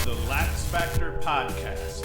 the LaxFactor podcast.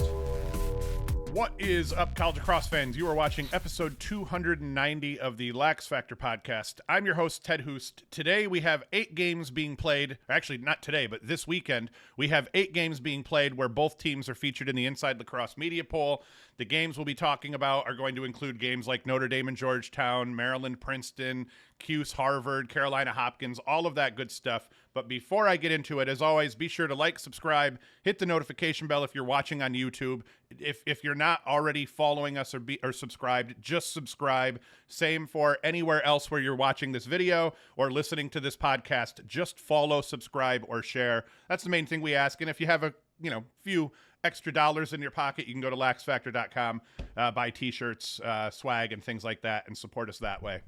What is up, college lacrosse fans? You are watching episode 290 of the LaxFactor podcast. I'm your host, Ted Hoost. Today we have 8 games being played. Actually, not today, but this weekend. We have 8 games being played where both teams are featured in the InsideLacrosse Media Poll. The games we'll be talking about are going to include games like Notre Dame and Georgetown, Maryland, Princeton, Cuse, Harvard, Carolina, Hopkins, all of that good stuff. But before I get into it, as always, be sure to like, subscribe, hit the notification bell if you're watching on YouTube. If you're not already following us or subscribed, just subscribe. Same for anywhere else where you're watching this video or listening to this podcast. Just follow, subscribe, or share. That's the main thing we ask. And if you have a few extra dollars in your pocket, you can go to LaxFactor.com, buy t-shirts, swag, and things like that, and support us that way.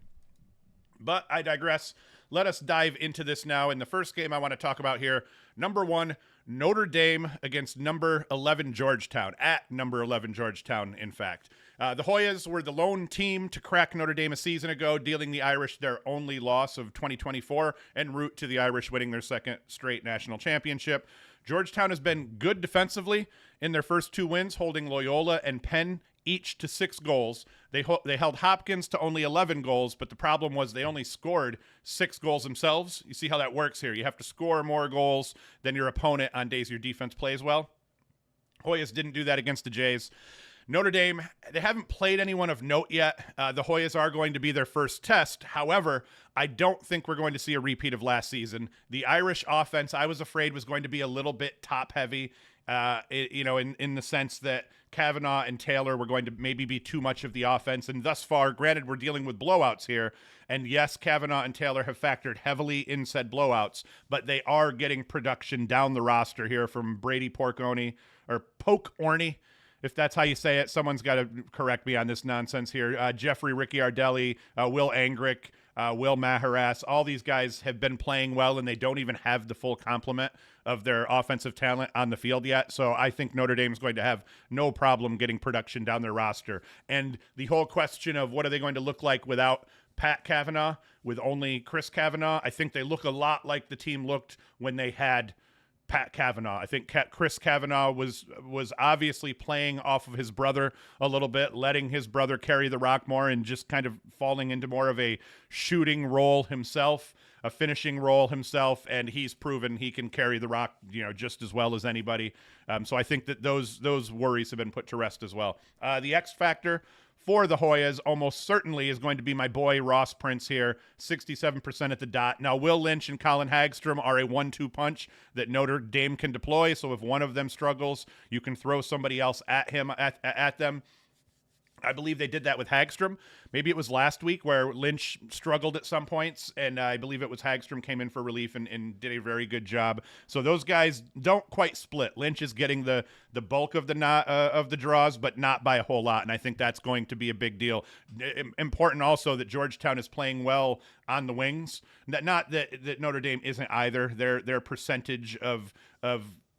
But I digress. Let us dive into this now. In the first game I want to talk about here, number 1, Notre Dame against number 11 Georgetown, at number 11 Georgetown, in fact. The Hoyas were the lone team to crack Notre Dame a season ago, dealing the Irish their only loss of 2024 en route to the Irish winning their second straight national championship. Georgetown has been good defensively in their first 2 wins, holding Loyola and Penn each to 6 goals. They held Hopkins to only 11 goals, but the problem was they only scored 6 goals themselves. You see how that works here. You have to score more goals than your opponent on days your defense plays well. Hoyas didn't do that against the Jays. Notre Dame, they haven't played anyone of note yet. The Hoyas are going to be their first test. However, I don't think we're going to see a repeat of last season. The Irish offense, I was afraid, was going to be a little bit top-heavy, in the sense that Kavanaugh and Taylor were going to maybe be too much of the offense. And thus far, granted, we're dealing with blowouts here. And yes, Kavanaugh and Taylor have factored heavily in said blowouts, but they are getting production down the roster here from Brady Porconi, or Poke-Orney, if that's how you say it. Someone's got to correct me on this nonsense here. Jeffrey Ricciardelli, Will Angrick, Will Maharas, all these guys have been playing well, and they don't even have the full complement of their offensive talent on the field yet. So I think Notre Dame is going to have no problem getting production down their roster. And the whole question of what are they going to look like without Pat Kavanaugh, with only Chris Kavanaugh, I think they look a lot like the team looked when they had Pat Kavanaugh. I think Chris Kavanaugh was obviously playing off of his brother a little bit, letting his brother carry the rock more and just kind of falling into more of a shooting role himself, a finishing role himself, and he's proven he can carry the rock, just as well as anybody. So I think that those worries have been put to rest as well. The X factor for the Hoyas almost certainly is going to be my boy Ross Prince here, 67% at the dot. Now, Will Lynch and Colin Hagstrom are a 1-2 punch that Notre Dame can deploy, so if one of them struggles, you can throw somebody else at them. I believe they did that with Hagstrom. Maybe it was last week where Lynch struggled at some points, and I believe it was Hagstrom came in for relief and did a very good job. So those guys don't quite split. Lynch is getting the bulk of the draws, but not by a whole lot, and I think that's going to be a big deal. Important also that Georgetown is playing well on the wings. Not that Notre Dame isn't either. Their percentage of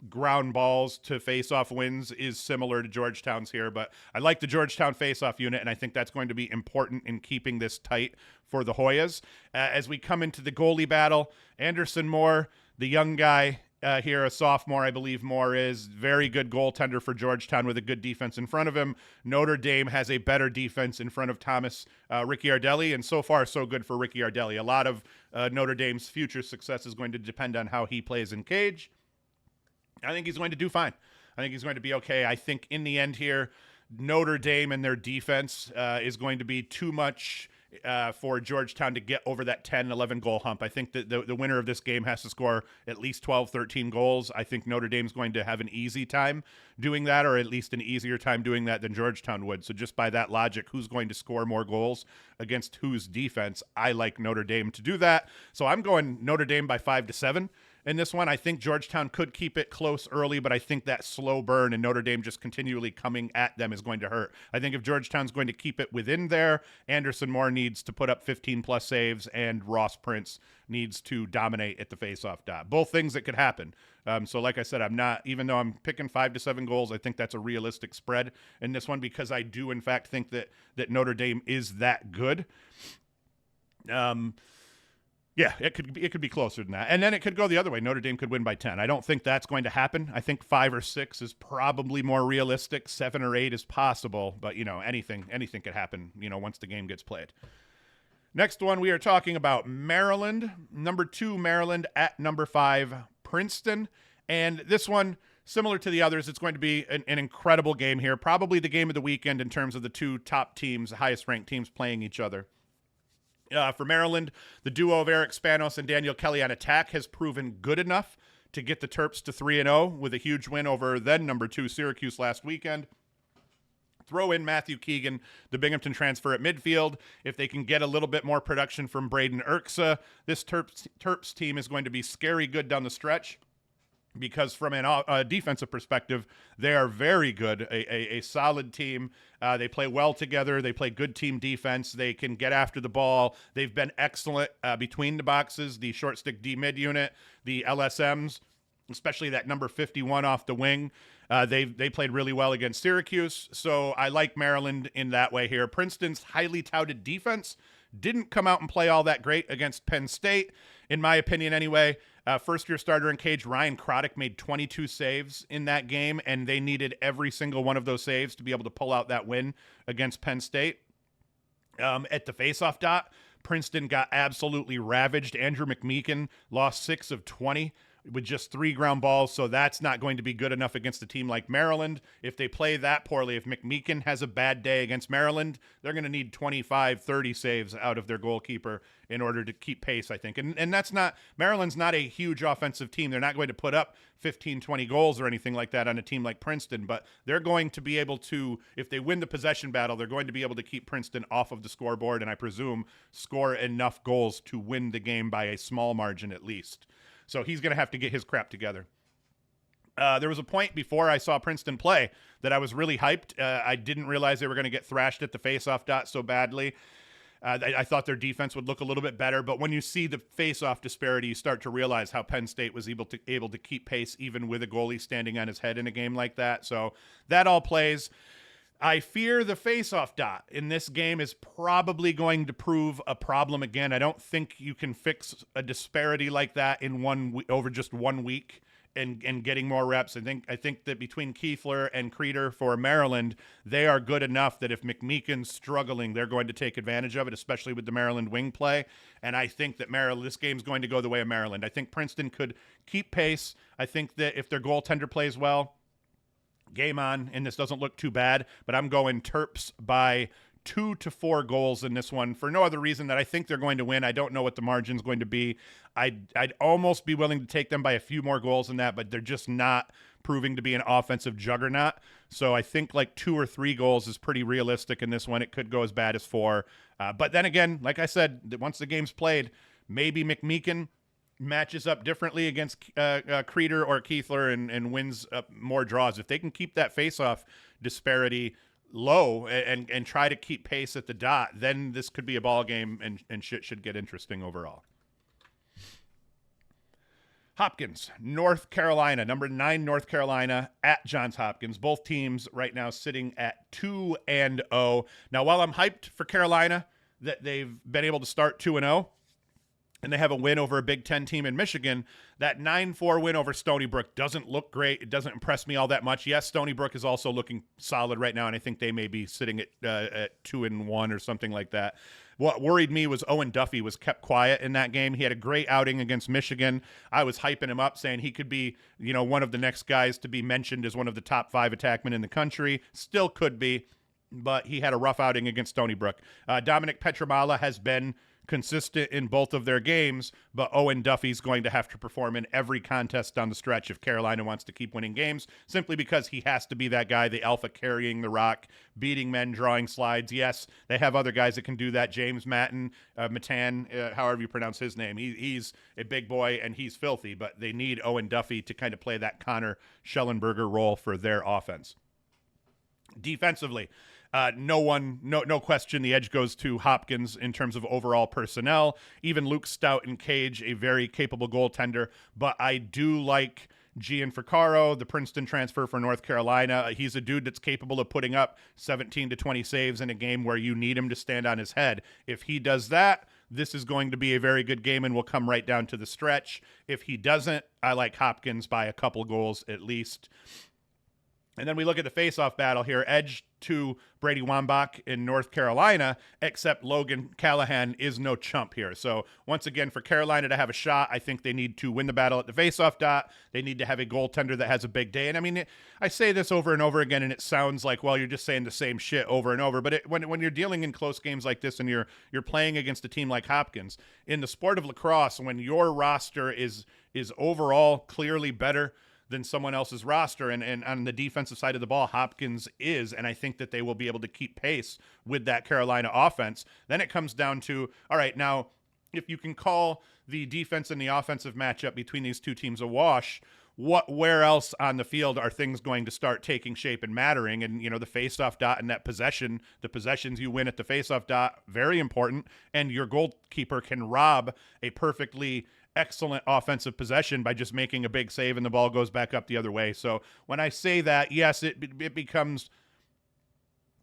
ground balls to face-off wins is similar to Georgetown's here, but I like the Georgetown face-off unit, and I think that's going to be important in keeping this tight for the Hoyas. As we come into the goalie battle, Anderson Moore, the young guy here, a sophomore, I believe Moore is, very good goaltender for Georgetown with a good defense in front of him. Notre Dame has a better defense in front of Thomas Ricciardelli, and so far so good for Ricciardelli. A lot of Notre Dame's future success is going to depend on how he plays in cage. I think he's going to do fine. I think he's going to be okay. I think in the end here, Notre Dame and their defense is going to be too much for Georgetown to get over that 10, 11 goal hump. I think that the winner of this game has to score at least 12, 13 goals. I think Notre Dame's going to have an easy time doing that, or at least an easier time doing that than Georgetown would. So just by that logic, who's going to score more goals against whose defense? I like Notre Dame to do that. So I'm going Notre Dame by 5-7. In this one, I think Georgetown could keep it close early, but I think that slow burn and Notre Dame just continually coming at them is going to hurt. I think if Georgetown's going to keep it within there, Anderson Moore needs to put up 15-plus saves, and Ross Prince needs to dominate at the faceoff dot. Both things that could happen. So like I said, even though I'm picking 5 to 7 goals, I think that's a realistic spread in this one, because I do, in fact, think that Notre Dame is that good. Yeah, it could be closer than that. And then it could go the other way. Notre Dame could win by 10. I don't think that's going to happen. I think 5 or 6 is probably more realistic. 7 or 8 is possible, but anything could happen, once the game gets played. Next one, we are talking about Maryland. Number 2 Maryland at number 5 Princeton. And this one, similar to the others, it's going to be an incredible game here. Probably the game of the weekend in terms of the two top teams, the highest ranked teams playing each other. For Maryland, the duo of Eric Spanos and Daniel Kelly on attack has proven good enough to get the Terps to 3-0 with a huge win over then number 2 Syracuse last weekend. Throw in Matthew Keegan, the Binghamton transfer at midfield. If they can get a little bit more production from Braden Erksa, this Terps team is going to be scary good down the stretch. Because from a defensive perspective, they are very good, a solid team. They play well together. They play good team defense. They can get after the ball. They've been excellent between the boxes, the short stick D-mid unit, the LSMs, especially that number 51 off the wing. They played really well against Syracuse, so I like Maryland in that way here. Princeton's highly touted defense didn't come out and play all that great against Penn State, in my opinion anyway. First-year starter in cage, Ryan Croddick made 22 saves in that game, and they needed every single one of those saves to be able to pull out that win against Penn State. At the faceoff dot, Princeton got absolutely ravaged. Andrew McMeekin lost 6 of 20 with just 3 ground balls, so that's not going to be good enough against a team like Maryland. If they play that poorly, if McMeekin has a bad day against Maryland, they're going to need 25, 30 saves out of their goalkeeper in order to keep pace, I think. And that's not, Maryland's not a huge offensive team. They're not going to put up 15, 20 goals or anything like that on a team like Princeton, but they're going to be able to, if they win the possession battle, they're going to be able to keep Princeton off of the scoreboard and I presume score enough goals to win the game by a small margin at least. So he's going to have to get his crap together. There was a point before I saw Princeton play that I was really hyped. I didn't realize they were going to get thrashed at the faceoff dot so badly. I thought their defense would look a little bit better, but when you see the faceoff disparity, you start to realize how Penn State was able to keep pace even with a goalie standing on his head in a game like that. So that all plays. I fear the faceoff dot in this game is probably going to prove a problem again. I don't think you can fix a disparity like that in over just 1 week and getting more reps. I think that between Kiefler and Creeder for Maryland, they are good enough that if McMeekin's struggling, they're going to take advantage of it, especially with the Maryland wing play. And I think that this game's going to go the way of Maryland. I think Princeton could keep pace. I think that if their goaltender plays well, game on, and this doesn't look too bad, but I'm going Terps by 2 to 4 goals in this one for no other reason that I think they're going to win. I don't know what the margin's going to be. I'd almost be willing to take them by a few more goals than that, but they're just not proving to be an offensive juggernaut. So I think like 2 or 3 goals is pretty realistic in this one. It could go as bad as 4. But then again, like I said, once the game's played, maybe McMeekin matches up differently against Creeder or Kiefler and wins more draws. If they can keep that face-off disparity low and try to keep pace at the dot, then this could be a ball game and shit should get interesting overall. Hopkins, North Carolina, number 9 North Carolina at Johns Hopkins. Both teams right now sitting at 2-0. Now, while I'm hyped for Carolina that they've been able to start 2-0, and they have a win over a Big Ten team in Michigan, that 9-4 win over Stony Brook doesn't look great. It doesn't impress me all that much. Yes, Stony Brook is also looking solid right now, and I think they may be sitting at 2-1 or something like that. What worried me was Owen Duffy was kept quiet in that game. He had a great outing against Michigan. I was hyping him up, saying he could be, one of the next guys to be mentioned as one of the top 5 attackmen in the country. Still could be, but he had a rough outing against Stony Brook. Dominic Petramala has been consistent in both of their games, but Owen Duffy's going to have to perform in every contest down the stretch if Carolina wants to keep winning games, simply because he has to be that guy, the alpha carrying the rock, beating men, drawing slides. Yes, they have other guys that can do that. James Matan, however you pronounce his name. He's a big boy and he's filthy, but they need Owen Duffy to kind of play that Connor Schellenberger role for their offense. Defensively, no question the edge goes to Hopkins in terms of overall personnel. Even Luke Stout in cage, a very capable goaltender. But I do like Gian Ficaro, the Princeton transfer for North Carolina. He's a dude that's capable of putting up 17 to 20 saves in a game where you need him to stand on his head. If he does that, this is going to be a very good game and will come right down to the stretch. If he doesn't, I like Hopkins by a couple goals at least. And then we look at the face-off battle here. Edge to Brady Wambach in North Carolina, except Logan Callahan is no chump here. So once again, for Carolina to have a shot, I think they need to win the battle at the face-off dot. They need to have a goaltender that has a big day. And I mean, I say this over and over again, and it sounds like, well, you're just saying the same shit over and over. But when you're dealing in close games like this and you're playing against a team like Hopkins, in the sport of lacrosse, when your roster is overall clearly better than someone else's roster, and on the defensive side of the ball, Hopkins is, and I think that they will be able to keep pace with that Carolina offense. Then it comes down to, all right, now, if you can call the defense and the offensive matchup between these two teams a wash, where else on the field are things going to start taking shape and mattering? And, the face-off dot and that possession, the possessions you win at the face-off dot, very important, and your goalkeeper can rob a perfectly excellent offensive possession by just making a big save and the ball goes back up the other way. So when I say that, yes, it becomes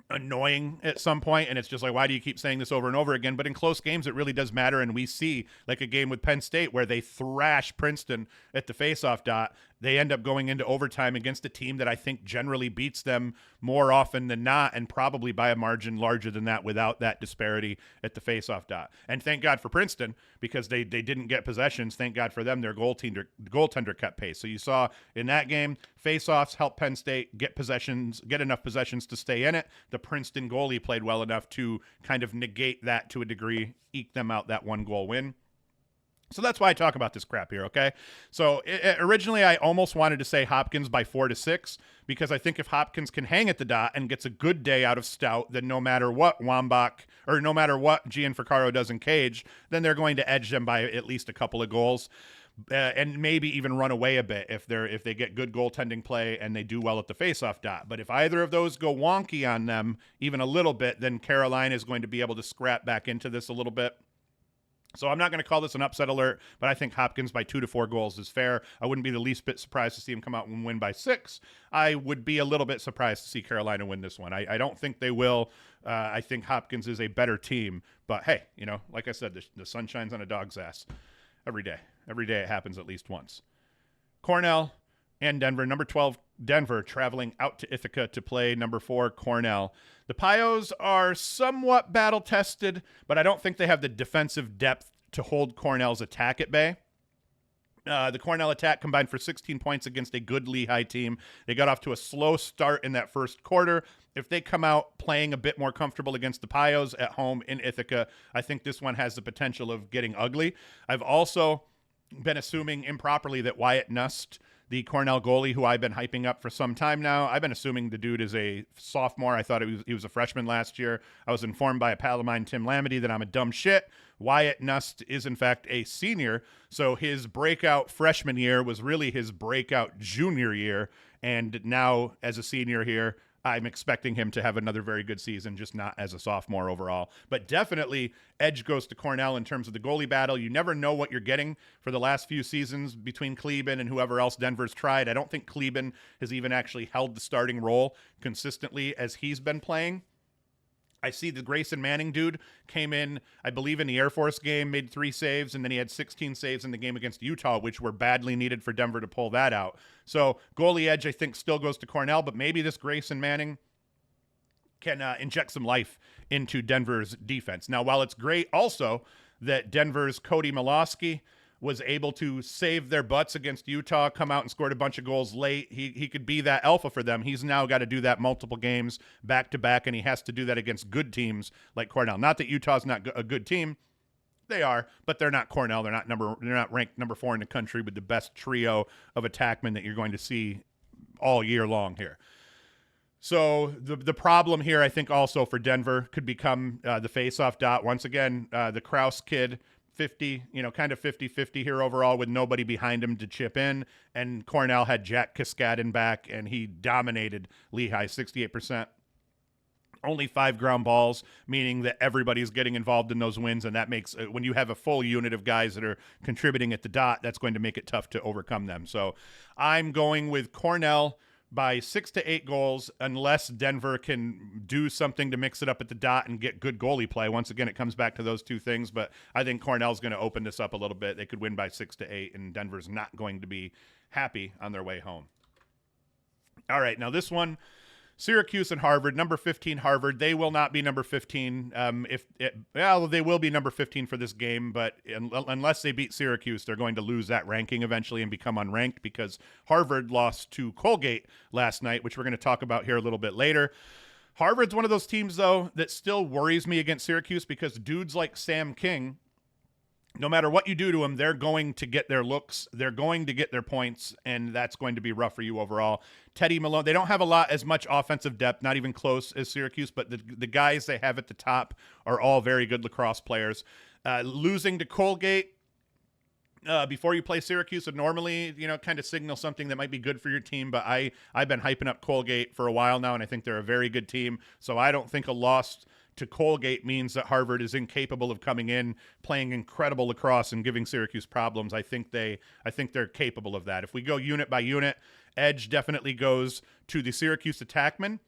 annoying at some point, and it's just like, why do you keep saying this over and over again? But in close games, it really does matter, and we see like a game with Penn State where they thrash Princeton at the face-off dot. They end up going into overtime against a team that I think generally beats them more often than not, and probably by a margin larger than that without that disparity at the face-off dot. And thank God for Princeton, because they didn't get possessions. Thank God for them, their goaltender kept pace. So you saw in that game, face-offs help Penn State get enough possessions to stay in it. The Princeton goalie played well enough to kind of negate that to a degree, eke them out that 1-goal win. So that's why I talk about this crap here, okay? So originally I almost wanted to say Hopkins by 4-6, because I think if Hopkins can hang at the dot and gets a good day out of Stout, then no matter what Wambach or no matter what Gianfrancaro does in cage, then they're going to edge them by at least a couple of goals. And maybe even run away a bit if they get good goaltending play and they do well at the faceoff dot. But if either of those go wonky on them even a little bit, then Carolina is going to be able to scrap back into this a little bit. So I'm not going to call this an upset alert, but I think Hopkins by 2 to 4 goals is fair. I wouldn't be the least bit surprised to see him come out and win by 6. I would be a little bit surprised to see Carolina win this one. I don't think they will. I think Hopkins is a better team. But hey, like I said, the sun shines on a dog's ass every day. Every day it happens at least once. Cornell and Denver. Number 12, Denver, traveling out to Ithaca to play number 4, Cornell. The Pios are somewhat battle-tested, but I don't think they have the defensive depth to hold Cornell's attack at bay. The Cornell attack combined for 16 points against a good Lehigh team. They got off to a slow start in that first quarter. If they come out playing a bit more comfortable against the Pios at home in Ithaca, I think this one has the potential of getting ugly. I've also been assuming improperly that Wyatt Nust, the Cornell goalie who I've been hyping up for some time now, I've been assuming the dude is a sophomore. I thought he was a freshman last year. I was informed by a pal of mine, Tim Lamedy, that I'm a dumb shit. Wyatt Nust is, in fact, a senior, so his breakout freshman year was really his breakout junior year, and now as a senior here, I'm expecting him to have another very good season, just not as a sophomore overall. But definitely, edge goes to Cornell in terms of the goalie battle. You never know what you're getting for the last few seasons between Kleben and whoever else Denver's tried. I don't think Kleben has even actually held the starting role consistently as he's been playing. I see the Grayson Manning dude came in, I believe, in the Air Force game, made 3 saves, and then he had 16 saves in the game against Utah, which were badly needed for Denver to pull that out. So goalie edge, I think, still goes to Cornell, but maybe this Grayson Manning can inject some life into Denver's defense. Now, while it's great also that Denver's Cody Milosky was able to save their butts against Utah, come out and scored a bunch of goals late. He could be that alpha for them. He's now got to do that multiple games back to back, and he has to do that against good teams like Cornell. Not that Utah's not a good team. They are, but they're not Cornell. They're not ranked number 4 in the country with the best trio of attackmen that you're going to see all year long here. So the problem here, I think, also for Denver could become the face-off dot. Once again, the Krause kid, 50, kind of 50-50 here overall with nobody behind him to chip in. And Cornell had Jack Kaskadin back, and he dominated Lehigh, 68%. Only 5 ground balls, meaning that everybody's getting involved in those wins, and that makes, when you have a full unit of guys that are contributing at the dot, that's going to make it tough to overcome them. So I'm going with Cornell by 6 to 8 goals unless Denver can do something to mix it up at the dot and get good goalie play. Once again, it comes back to those two things, but I think Cornell's going to open this up a little bit. They could win by 6 to 8, and Denver's not going to be happy on their way home. All right, now this one, Syracuse and Harvard, number 15 Harvard. They will not be number 15. They will be number 15 for this game, but unless they beat Syracuse, they're going to lose that ranking eventually and become unranked because Harvard lost to Colgate last night, which we're going to talk about here a little bit later. Harvard's one of those teams, though, that still worries me against Syracuse because dudes like Sam King, no matter what you do to them, they're going to get their looks, they're going to get their points, and that's going to be rough for you overall. Teddy Malone, they don't have as much offensive depth, not even close as Syracuse, but the guys they have at the top are all very good lacrosse players. Losing to Colgate before you play Syracuse would normally, kind of signal something that might be good for your team, but I've been hyping up Colgate for a while now, and I think they're a very good team, so I don't think a loss to Colgate means that Harvard is incapable of coming in, playing incredible lacrosse and giving Syracuse problems. I think they're capable of that. If we go unit by unit, edge definitely goes to the Syracuse attackman,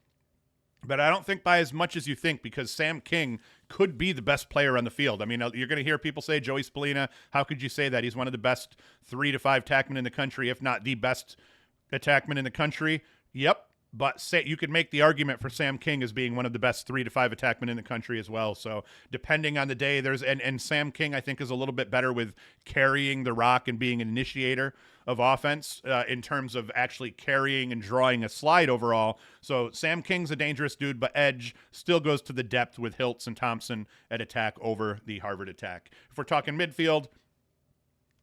but I don't think by as much as you think because Sam King could be the best player on the field. I mean, you're going to hear people say Joey Spallina. How could you say that? He's one of the best 3 to 5 attackmen in the country, if not the best attackman in the country. Yep. But you could make the argument for Sam King as being one of the best 3 to 5 attackmen in the country as well. So depending on the day, and Sam King I think is a little bit better with carrying the rock and being an initiator of offense in terms of actually carrying and drawing a slide overall. So Sam King's a dangerous dude, but edge still goes to the depth with Hiltz and Thompson at attack over the Harvard attack. If we're talking midfield,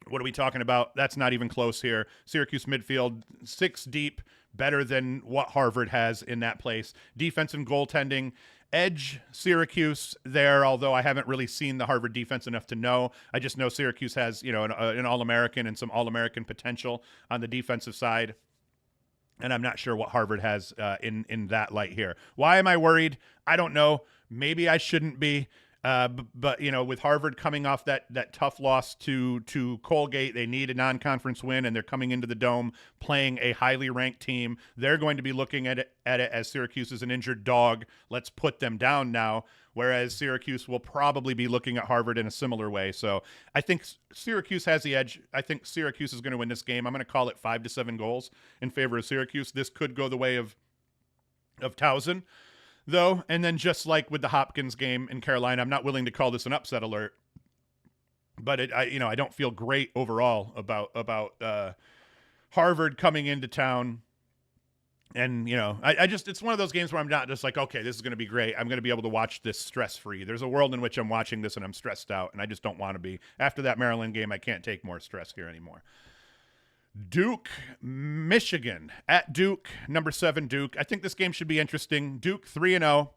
what are we talking about? That's not even close here. Syracuse midfield, 6 deep, better than what Harvard has in that place. Defense and goaltending, edge Syracuse there, although I haven't really seen the Harvard defense enough to know. I just know Syracuse has, an All-American and some All-American potential on the defensive side. And I'm not sure what Harvard has in that light here. Why am I worried? I don't know. Maybe I shouldn't be. But with Harvard coming off that tough loss to Colgate, they need a non-conference win, and they're coming into the Dome playing a highly ranked team. They're going to be looking at it as Syracuse is an injured dog. Let's put them down now. Whereas Syracuse will probably be looking at Harvard in a similar way. So I think Syracuse has the edge. I think Syracuse is going to win this game. I'm going to call it 5 to 7 goals in favor of Syracuse. This could go the way of Towson, though, and then just like with the Hopkins game in Carolina, I'm not willing to call this an upset alert, but I don't feel great overall about Harvard coming into town, and it's one of those games where I'm not just like, okay, this is going to be great. I'm going to be able to watch this stress free. There's a world in which I'm watching this and I'm stressed out, and I just don't want to be. After that Maryland game, I can't take more stress here anymore. Duke, Michigan at Duke, number 7 Duke. I think this game should be interesting. Duke 3-0,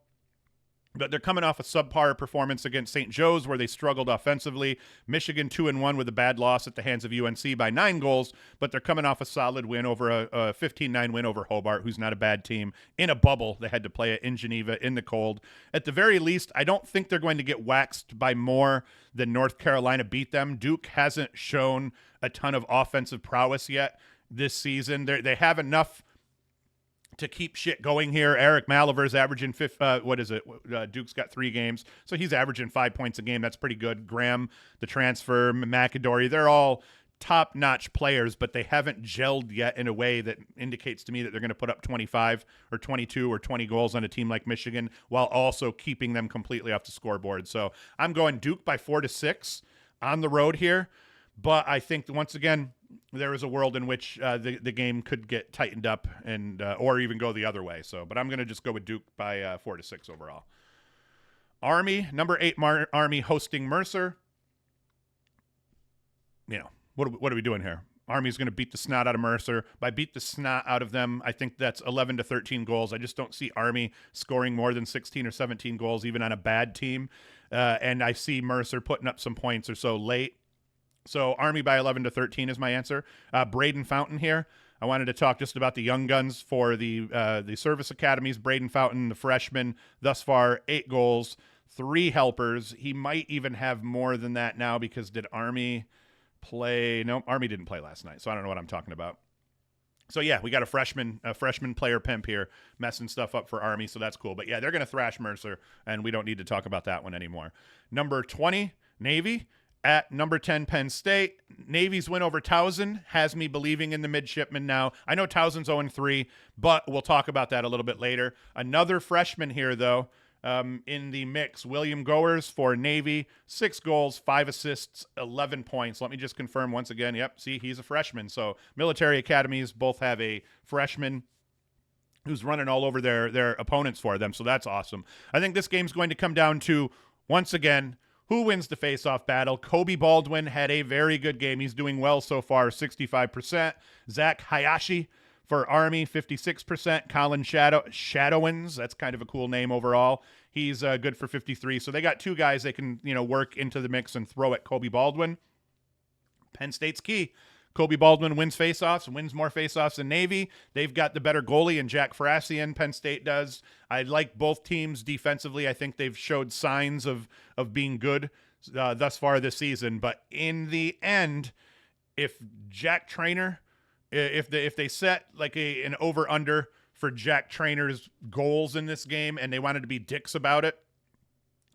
but they're coming off a subpar performance against St. Joe's where they struggled offensively. Michigan 2-1 with a bad loss at the hands of UNC by 9 goals, but they're coming off a solid win over a 15-9 win over Hobart, who's not a bad team. In a bubble, they had to play it in Geneva in the cold. At the very least, I don't think they're going to get waxed by more than North Carolina beat them. Duke hasn't shown a ton of offensive prowess yet this season. They have enough to keep shit going here. Eric Maliver's averaging Duke's got 3 games, so he's averaging 5 points a game. That's pretty good. Graham, the transfer, McAdory, they're all top-notch players, but they haven't gelled yet in a way that indicates to me that they're going to put up 25 or 22 or 20 goals on a team like Michigan while also keeping them completely off the scoreboard. So I'm going Duke by 4 to 6 on the road here. But I think, once again, there is a world in which the game could get tightened up and or even go the other way. But I'm going to just go with Duke by 4 to 6 overall. Army, number 8 Army hosting Mercer. What are we doing here? Army's going to beat the snot out of Mercer. By beat the snot out of them, I think that's 11 to 13 goals. I just don't see Army scoring more than 16 or 17 goals, even on a bad team. And I see Mercer putting up some points or so late. So Army by 11 to 13 is my answer. Braden Fountain here. I wanted to talk just about the young guns for the service academies. Braden Fountain, the freshman, thus far 8 goals, 3 helpers. He might even have more than that now because did Army play? No, Army didn't play last night, so I don't know what I'm talking about. So yeah, we got a freshman player pimp here messing stuff up for Army, so that's cool. But yeah, they're going to thrash Mercer, and we don't need to talk about that one anymore. Number 20, Navy at number 10, Penn State. Navy's win over Towson has me believing in the midshipmen now. I know Towson's 0-3, but we'll talk about that a little bit later. Another freshman here, though, in the mix. William Goers for Navy, 6 goals, 5 assists, 11 points. Let me just confirm once again. Yep, see, he's a freshman. So military academies both have a freshman who's running all over their opponents for them. So that's awesome. I think this game's going to come down to, once again, who wins the face-off battle. Kobe Baldwin had a very good game. He's doing well so far, 65%. Zach Hayashi for Army, 56%. Colin Shadowins, that's kind of a cool name overall. He's good for 53. So they got 2 guys they can, work into the mix and throw at Kobe Baldwin. Penn State's key. Kobe Baldwin wins faceoffs, wins more faceoffs than Navy. They've got the better goalie in Jack Farasian. Penn State does. I like both teams defensively. I think they've showed signs of being good thus far this season. But in the end, if Jack Trainer, if they set like an over-under for Jack Trainer's goals in this game and they wanted to be dicks about it,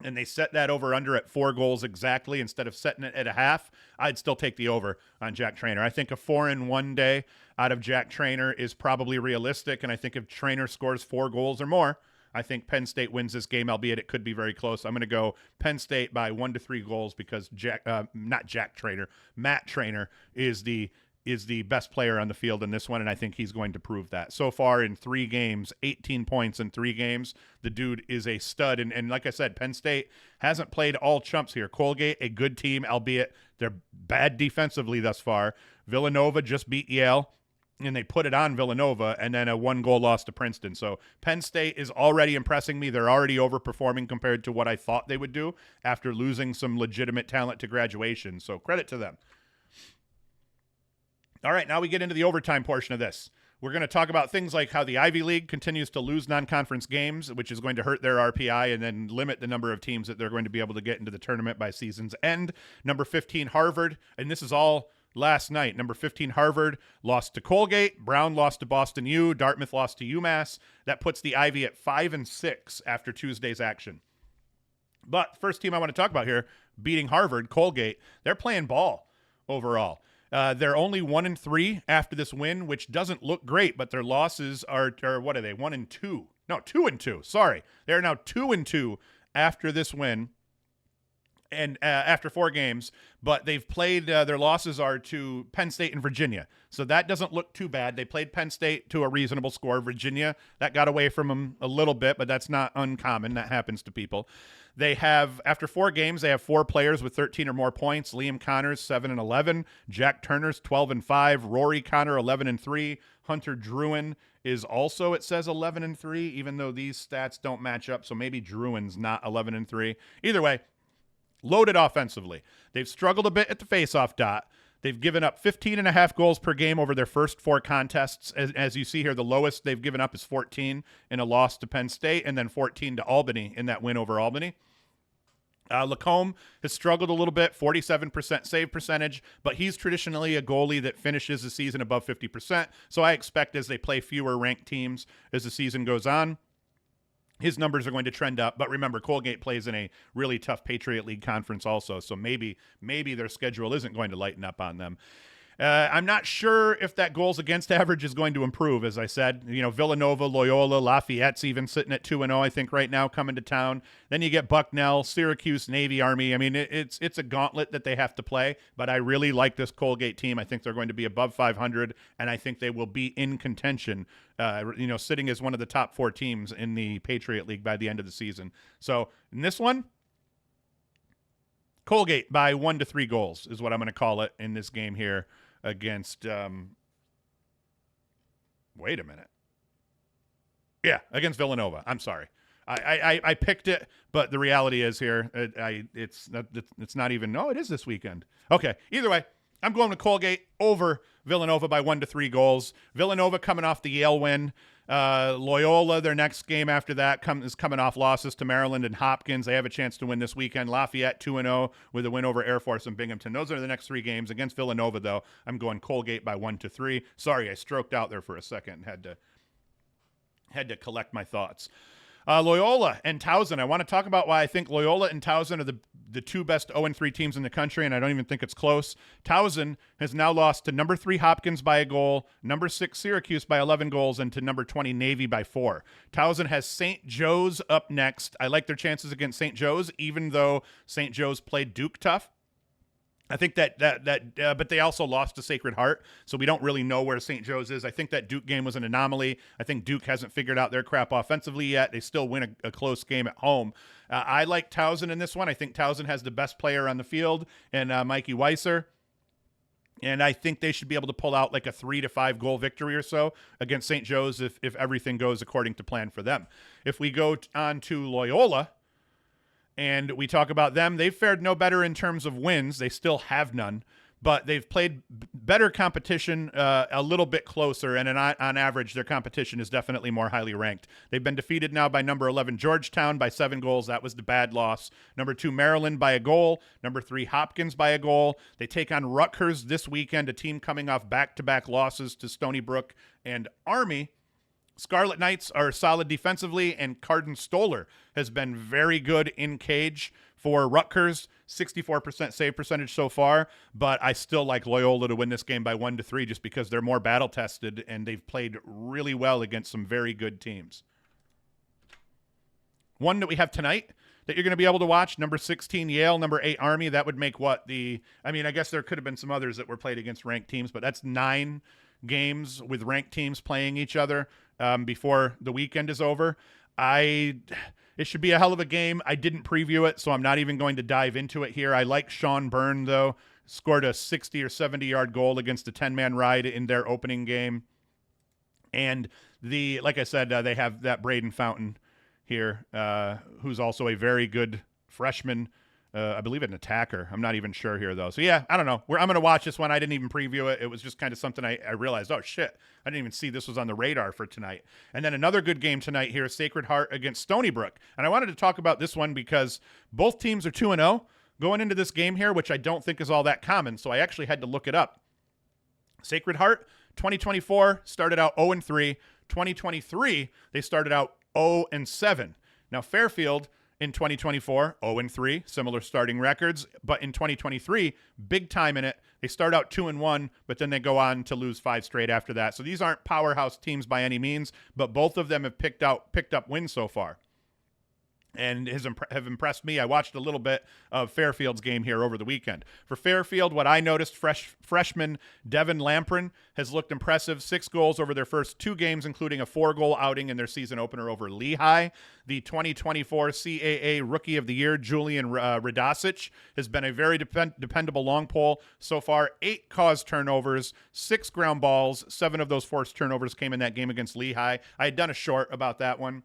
and they set that over-under at 4 goals exactly instead of setting it at a half, I'd still take the over on Jack Trainer. I think a 4-in-1 day out of Jack Trainer is probably realistic, and I think if Trainer scores 4 goals or more, I think Penn State wins this game, albeit it could be very close. I'm going to go Penn State by 1 to 3 goals because Matt Trainer is the best player on the field in this one, and I think he's going to prove that. So far in 3 games, 18 points in 3 games. The dude is a stud, and like I said, Penn State hasn't played all chumps here. Colgate, a good team, albeit they're bad defensively thus far. Villanova just beat Yale, and they put it on Villanova, and then a 1-goal loss to Princeton. So Penn State is already impressing me. They're already overperforming compared to what I thought they would do after losing some legitimate talent to graduation. So credit to them. All right, now we get into the overtime portion of this. We're going to talk about things like how the Ivy League continues to lose non-conference games, which is going to hurt their RPI and then limit the number of teams that they're going to be able to get into the tournament by season's end. Number 15, Harvard, and this is all last night. Number 15, Harvard lost to Colgate. Brown lost to Boston U. Dartmouth lost to UMass. That puts the Ivy at 5-6 after Tuesday's action. But first team I want to talk about here, beating Harvard, Colgate, they're playing ball overall. They're only 1-3 after this win, which doesn't look great, but their losses are what are they? 1-2. No, 2-2. Sorry. They're now 2-2 after this win and after 4 games, but they've played their losses are to Penn State and Virginia. So that doesn't look too bad. They played Penn State to a reasonable score. Virginia, that got away from them a little bit, but that's not uncommon. That happens to people. They have, after 4 games, they have 4 players with 13 or more points. Liam Connors, 7-11. Jack Turner's 12-5. Rory Connor, 11-3. Hunter Druin is also, it says 11-3, even though these stats don't match up. So maybe Druin's not 11-3. Either way, loaded offensively. They've struggled a bit at the faceoff dot. They've given up 15.5 goals per game over their first 4 contests. As you see here, the lowest they've given up is 14 in a loss to Penn State and then 14 to Albany in that win over Albany. Lacombe has struggled a little bit, 47% save percentage, but he's traditionally a goalie that finishes the season above 50%. So I expect as they play fewer ranked teams as the season goes on, his numbers are going to trend up. But remember, Colgate plays in a really tough Patriot League conference also, so maybe their schedule isn't going to lighten up on them. I'm not sure if that goals against average is going to improve. As I said, Villanova, Loyola, Lafayette's even sitting at 2-0, I think, right now, coming to town. Then you get Bucknell, Syracuse, Navy, Army. I mean, it's a gauntlet that they have to play, but I really like this Colgate team. I think they're going to be above 500, and I think they will be in contention, sitting as one of the top 4 teams in the Patriot League by the end of the season. So in this one, Colgate by 1 to 3 goals is what I'm going to call it in this game here against, wait a minute. Yeah, against Villanova. I'm sorry. I picked it, but the reality is here, it's not even, no, it is this weekend. Okay, either way, I'm going to Colgate over Villanova by 1 to 3 goals. Villanova coming off the Yale win. Loyola, their next game after that is coming off losses to Maryland and Hopkins. They have a chance to win this weekend. Lafayette 2-0 with a win over Air Force and Binghamton. Those are the next 3 games. Against Villanova, though, I'm going Colgate by 1-3. Sorry, I stroked out there for a second and had to collect my thoughts. Loyola and Towson. I want to talk about why I think Loyola and Towson are the 2 best 0-3 teams in the country, and I don't even think it's close. Towson has now lost to number 3 Hopkins by a goal, number 6 Syracuse by 11 goals, and to number 20 Navy by 4. Towson has St. Joe's up next. I like their chances against St. Joe's, even though St. Joe's played Duke tough. I think but they also lost to Sacred Heart, so we don't really know where St. Joe's is. I think that Duke game was an anomaly. I think Duke hasn't figured out their crap offensively yet. They still win a close game at home. I like Towson in this one. I think Towson has the best player on the field, and Mikey Weiser. And I think they should be able to pull out like a 3 to 5 goal victory or so against St. Joe's if everything goes according to plan for them. If we go on to Loyola, and we talk about them, they've fared no better in terms of wins. They still have none, but they've played better competition, a little bit closer, and on average, their competition is definitely more highly ranked. They've been defeated now by number 11 Georgetown by 7 goals. That was the bad loss. Number 2 Maryland by a goal. Number 3 Hopkins by a goal. They take on Rutgers this weekend, a team coming off back-to-back losses to Stony Brook and Army. Scarlet Knights are solid defensively, and Carden Stoller has been very good in cage for Rutgers. 64% save percentage so far, but I still like Loyola to win this game by 1-3 just because they're more battle-tested, and they've played really well against some very good teams. One that we have tonight that you're going to be able to watch, number 16 Yale, number 8 Army. That would make I guess there could have been some others that were played against ranked teams, but that's 9 games with ranked teams playing each other before the weekend is over. It should be a hell of a game. I didn't preview it, so I'm not even going to dive into it here. I like Sean Byrne, though. Scored a 60 or 70-yard goal against a 10-man ride in their opening game. And like I said, they have that Braden Fountain here, who's also a very good freshman. I believe an attacker. I'm not even sure here, though. So, yeah, I don't know. I'm going to watch this one. I didn't even preview it. It was just kind of something I realized, oh, shit, I didn't even see this was on the radar for tonight. And then another good game tonight here, Sacred Heart against Stony Brook. And I wanted to talk about this one because both teams are 2-0 going into this game here, which I don't think is all that common. So I actually had to look it up. Sacred Heart, 2024, started out 0-3. 2023, they started out 0-7. Now, Fairfield in 2024, 0-3, similar starting records. But in 2023, big time in it. They start out 2-1, but then they go on to lose 5 straight after that. So these aren't powerhouse teams by any means, but both of them have picked up wins so far. And have impressed me. I watched a little bit of Fairfield's game here over the weekend. For Fairfield, what I noticed, freshman Devin Lamprin has looked impressive. 6 goals over their first 2 games, including a 4-goal outing in their season opener over Lehigh. The 2024 CAA Rookie of the Year, Julian Radosic, has been a very dependable long pole so far. 8 caused turnovers, 6 ground balls. 7 of those forced turnovers came in that game against Lehigh. I had done a short about that one,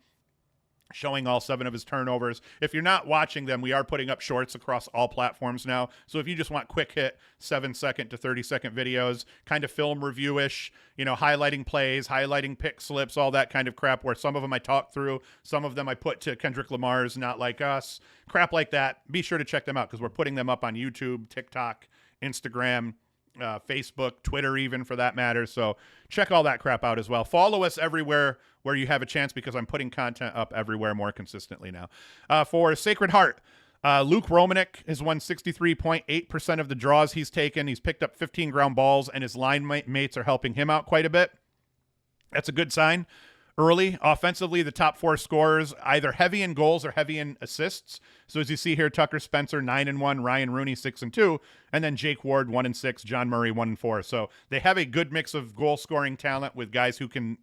showing all 7 of his turnovers. If you're not watching them, we are putting up shorts across all platforms now. So if you just want quick hit 7-second to 30-second videos, kind of film review-ish, highlighting plays, highlighting pick slips, all that kind of crap, where some of them I talk through, some of them I put to Kendrick Lamar's Not Like Us, crap like that, be sure to check them out because we're putting them up on YouTube, TikTok, Instagram, Facebook, Twitter even for that matter. So check all that crap out as well. Follow us everywhere where you have a chance because I'm putting content up everywhere more consistently now. For Sacred Heart, Luke Romanek has won 63.8% of the draws he's taken. He's picked up 15 ground balls, and his line mates are helping him out quite a bit. That's a good sign. Early, offensively, the top 4 scorers, either heavy in goals or heavy in assists. So as you see here, Tucker Spencer, 9-1, Ryan Rooney, 6-2, and then Jake Ward, 1-6, John Murray, 1-4. So they have a good mix of goal-scoring talent with guys who can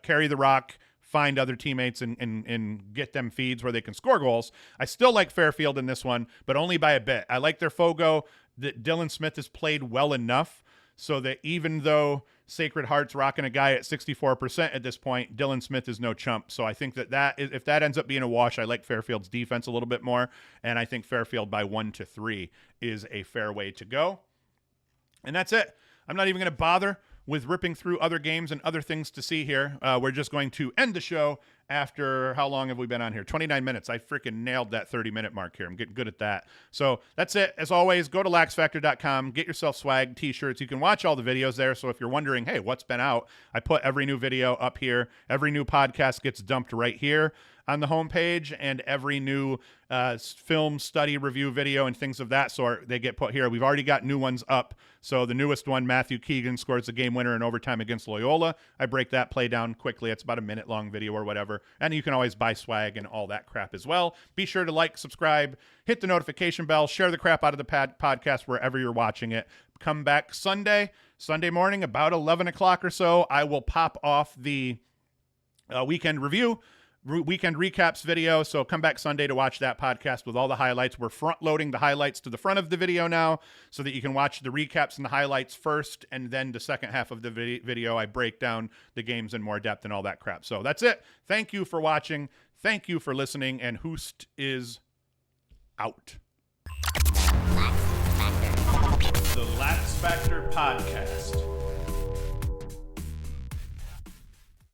carry the rock, find other teammates, and get them feeds where they can score goals. I still like Fairfield in this one, but only by a bit. I like their Fogo. That Dylan Smith has played well enough so that even though Sacred Heart's rocking a guy at 64% at this point, Dylan Smith is no chump. So I think that if that ends up being a wash, I like Fairfield's defense a little bit more, and I think Fairfield by 1-3 is a fair way to go. And that's it. I'm not even going to bother with ripping through other games and other things to see here. We're just going to end the show after, how long have we been on here? 29 minutes. I freaking nailed that 30-minute mark here. I'm getting good at that. So that's it. As always, go to LaxFactor.com, get yourself swag, t-shirts. You can watch all the videos there. So if you're wondering, hey, what's been out? I put every new video up here. Every new podcast gets dumped right here on the homepage, and every new film study review video and things of that sort, they get put here. We've already got new ones up. So the newest one, Matthew Keegan scores the game winner in overtime against Loyola. I break that play down quickly. It's about a minute-long video or whatever. And you can always buy swag and all that crap as well. Be sure to like, subscribe, hit the notification bell, share the crap out of the podcast wherever you're watching it. Come back Sunday morning, about 11 o'clock or so. I will pop off the weekend recaps video. So come back Sunday to watch that podcast with all the highlights. We're front loading the highlights to the front of the video now so that you can watch the recaps and the highlights first, and then the second half of the video I break down the games in more depth and all that crap. So that's it. Thank you for watching. Thank you for listening, and Hoost is out. The LaxFactor Podcast.